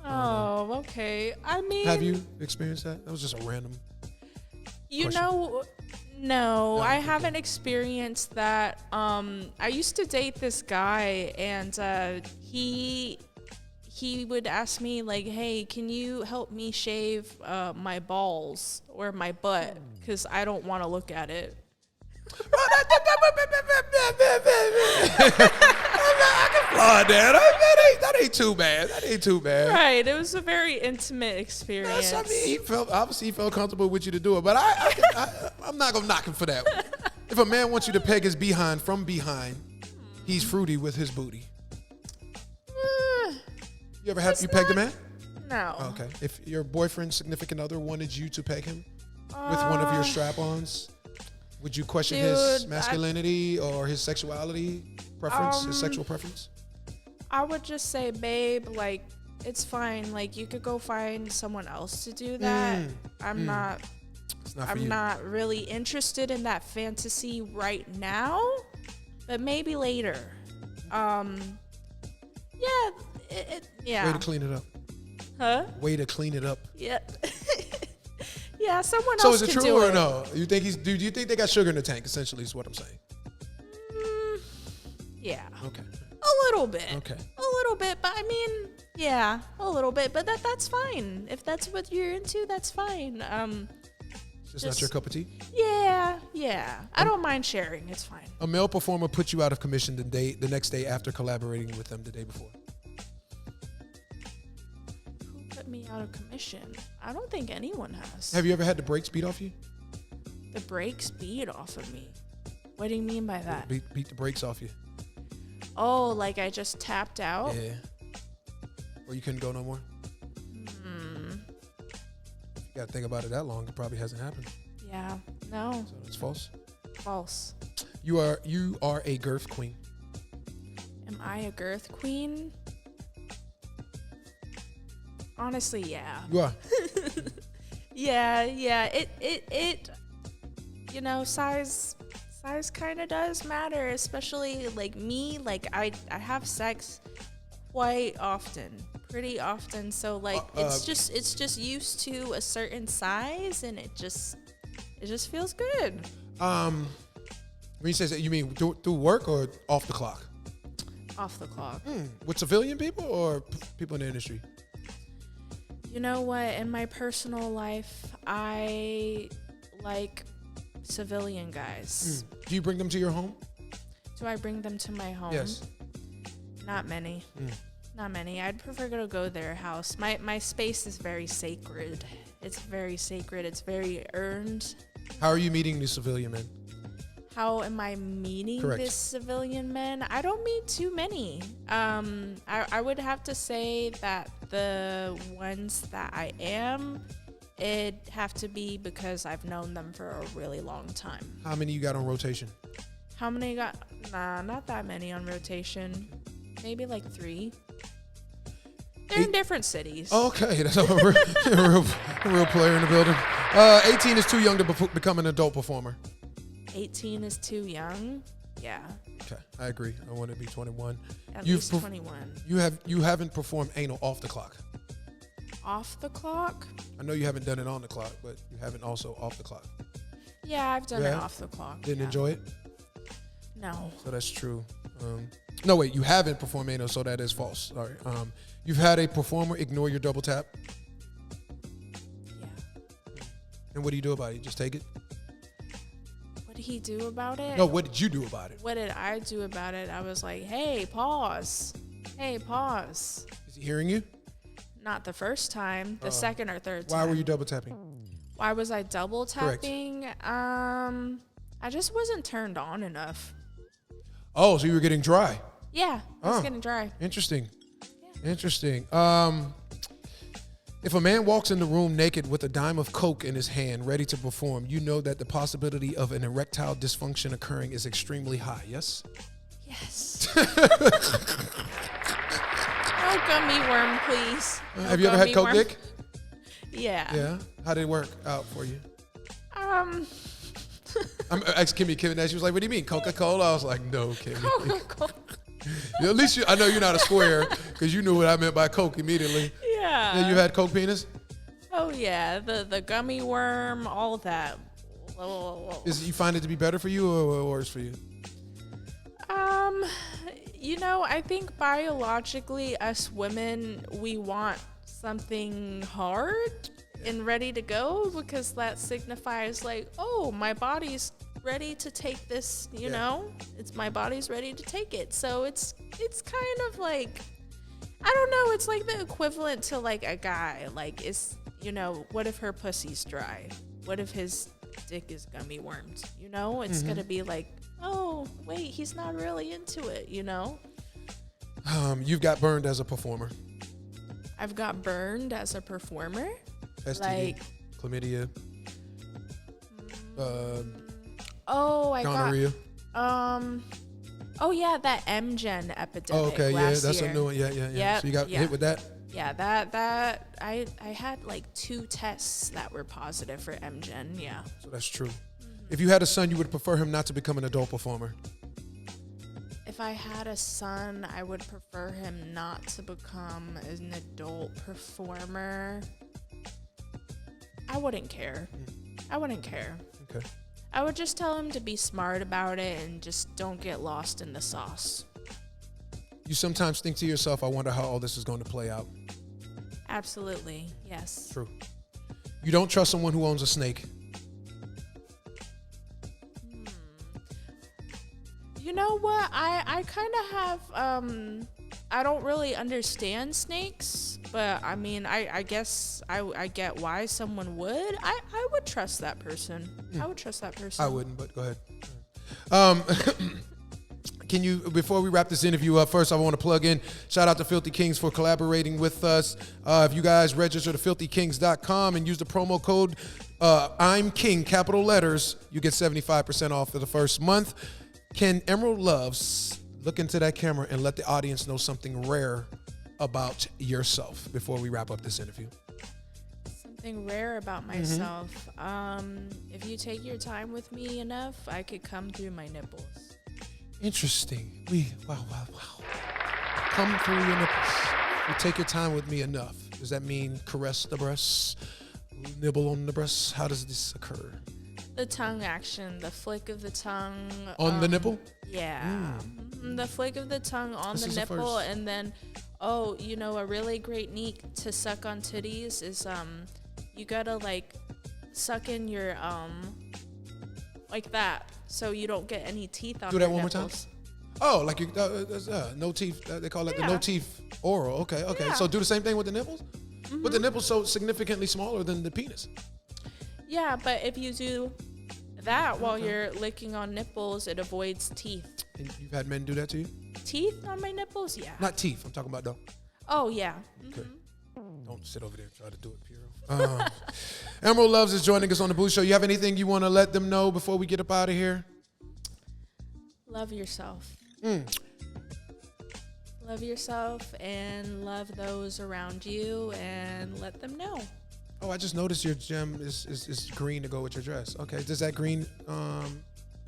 Oh, okay. I mean, Have you experienced that? That was just a random. You question? know, no, I okay. haven't experienced that. I used to date this guy, and he would ask me like, "Hey, can you help me shave my balls or my butt? Because I don't want to look at it." That ain't too bad. That ain't too bad. Right. It was a very intimate experience. Yes, I mean, he felt comfortable with you to do it, but I'm not gonna knock him for that. If a man wants you to peg his behind from behind, he's fruity with his booty. You ever have you pegged a man? No. Okay. If your boyfriend, significant other wanted you to peg him with one of your strap-ons, would you question his Dude, masculinity or his sexuality preference, his sexual preference? I would just say, babe, like, it's fine. Like, you could go find someone else to do that. I'm not It's not for I'm you. not really interested in that fantasy right now, but maybe later. Yeah. Way to clean it up. Huh? Way to clean it up. Yeah. Yeah, someone So else is it can true do or it. no? Do you think they got sugar in the tank? Essentially, is what I'm saying. Yeah. Okay. A little bit. Okay. A little bit, but I mean, yeah, a little bit, but that's fine. If that's what you're into, that's fine. Just not your cup of tea. Yeah. I don't mind sharing. It's fine. A male performer put you out of commission the next day after collaborating with them the day before. put me out of commission. I don't think anyone has. Have you ever had the brakes beat off you? The brakes beat off of me. What do you mean by that? Beat the brakes off you. Oh, like I just tapped out? Yeah. Or you couldn't go no more? You gotta think about it that long. It probably hasn't happened. Yeah. No. So it's false. False. You are a girth queen. Am I a girth queen? Honestly, yeah. You are. Yeah. It you know, size kind of does matter, especially like me. Like I have sex quite often, pretty often. So like it's just used to a certain size, and it just feels good. When you say that, you mean through work or off the clock? Off the clock. With civilian people or people in the industry? You know what? In my personal life, I like civilian guys. Do you bring them to your home? Do I bring them to my home? Yes. Not many. Not many. I'd prefer to go to their house. My space is very sacred. It's very sacred. It's very earned. How are you meeting these civilian men? How am I meeting this civilian men? I don't meet too many. I would have to say that the ones that I am, it'd have to be because I've known them for a really long time. How many you got on rotation? How many got? Nah, not that many on rotation. Maybe like 3. They're in different cities. Okay, that's a real player in the building. 18 is too young to become an adult performer. 18 is too young. Yeah. Okay, I agree. I want to be 21. At least 21. You haven't performed anal off the clock. Off the clock? I know you haven't done it on the clock, but you haven't also off the clock. Yeah, I've done it off the clock. Didn't enjoy it? No. So that's true. No, wait, you haven't performed anal, so that is false. Sorry. You've had a performer ignore your double tap? Yeah. And what do you do about it? You just take it? What did he do about it? No, what did you do about it? What did I do about it? I was like, hey, pause. Hey, pause. Is he hearing you? Not the first time, the second or third time. Why were you double tapping? Why was I double tapping? I just wasn't turned on enough. Oh, so you were getting dry. Yeah, I was getting dry. Interesting. Yeah. Interesting. If a man walks in the room naked with a dime of coke in his hand, ready to perform, you know that the possibility of an erectile dysfunction occurring is extremely high, yes? Yes. No gummy worm, please. No have you ever had coke dick? Yeah. Yeah? How did it work out for you? I'm asking Kimmy, she was like, what do you mean, Coca-Cola? I was like, no, Kimmy. Coca-Cola. Yeah, at least I know you're not a square because you knew what I meant by coke immediately. Yeah. You had coke penis? Oh, yeah. The gummy worm, all that. You find it to be better for you or worse for you? You know, I think biologically, us women, we want something hard and ready to go because that signifies like, oh, my body's ready to take this, you know? It's my body's ready to take it. So it's kind of like, I don't know, it's like the equivalent to like a guy. Like, is, you know, what if her pussy's dry? What if his dick is gummy wormed? You know, it's gonna be like, oh, wait, he's not really into it, you know? You've got burned as a performer. I've got burned as a performer. STD, like chlamydia, gonorrhea. gonorrhea. Oh yeah, that MGen epidemic. Oh, okay, last that's year. a new one. Yeah. Yep, So you got hit with that? Yeah, that I had like 2 tests that were positive for MGen. Yeah. So that's true. If you had a son, you would prefer him not to become an adult performer. If I had a son, I would prefer him not to become an adult performer. I wouldn't care. I wouldn't care. Okay. I would just tell him to be smart about it and just don't get lost in the sauce. You sometimes think to yourself, I wonder how all this is going to play out. Absolutely, yes. True. You don't trust someone who owns a snake. You know what? I kind of have I don't really understand snakes, but I mean, I guess I get why someone would. I would trust that person. I would trust that person. I wouldn't, but go ahead. Can you, before we wrap this interview up, first I want to plug in, shout out to Filthy Kings for collaborating with us. If you guys register to filthykings.com and use the promo code I'm King, capital letters, you get 75% off for the first month. Can Emerald Loves look into that camera and let the audience know something rare about yourself before we wrap up this interview? Something rare about myself. If you take your time with me enough, I could come through my nipples. Interesting. Wow. Come through your nipples. You take your time with me enough. Does that mean caress the breasts, nibble on the breasts? How does this occur? The tongue action, the flick of the tongue. On the nipple? Yeah. The flick of the tongue on the nipple, and then, a really great neat to suck on titties is you gotta like suck in your like that, so you don't get any teeth on. Do that your one nipples. more time. Oh, like you no teeth. They call it the no teeth oral. Okay. Yeah. So do the same thing with the nipples, but the nipple's so significantly smaller than the penis. Yeah, but if you do that while you're licking on nipples, it avoids teeth. And you've had men do that to you? Teeth on my nipples? Yeah. Not teeth. I'm talking about though. Oh, yeah. Okay. Don't sit over there and try to do it, Piero. Emerald Loves is joining us on the Bougie Show. You have anything you want to let them know before we get up out of here? Love yourself. Love yourself and love those around you and let them know. Oh, I just noticed your gem is green to go with your dress. Okay, does that green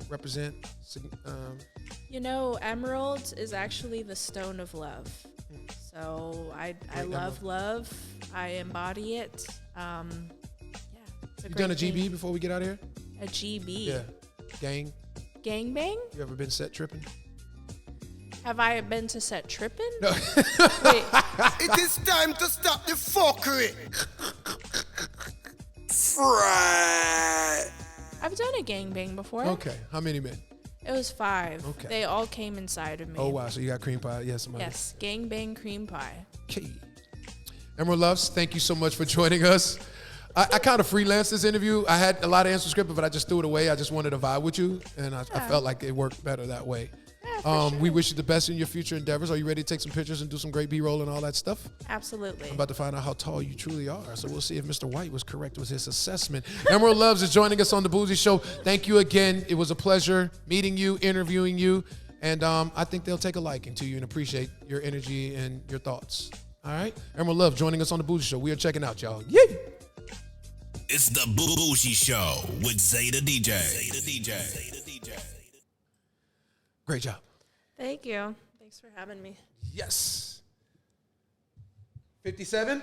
represent? Emerald is actually the stone of love. So I love love. I embody it. You done a GB before we get out of here? A GB? Yeah. Gangbang? You ever been set tripping? Have I been to set tripping? No. Wait. It is time to stop the fuckery. I've done a gangbang before. Okay. How many men? It was 5. Okay. They all came inside of me. Oh, wow. So you got cream pie. Yes. Yes. Gangbang cream pie. Okay. Emerald Loves, thank you so much for joining us. I kind of freelanced this interview. I had a lot of answer script, but I just threw it away. I just wanted to vibe with you, and I felt like it worked better that way. Yeah, We wish you the best in your future endeavors. Are you ready to take some pictures and do some great B-roll and all that stuff? Absolutely. I'm about to find out how tall you truly are. So we'll see if Mr. White was correct with his assessment. Emerald Loves is joining us on the Bougie Show. Thank you again. It was a pleasure meeting you, interviewing you. And I think they'll take a liking to you and appreciate your energy and your thoughts. All right? Emerald Love joining us on the Bougie Show. We are checking out, y'all. Yay! It's the Bougie Show with Zeta DJ. Great job. Thank you. Thanks for having me. Yes. 57?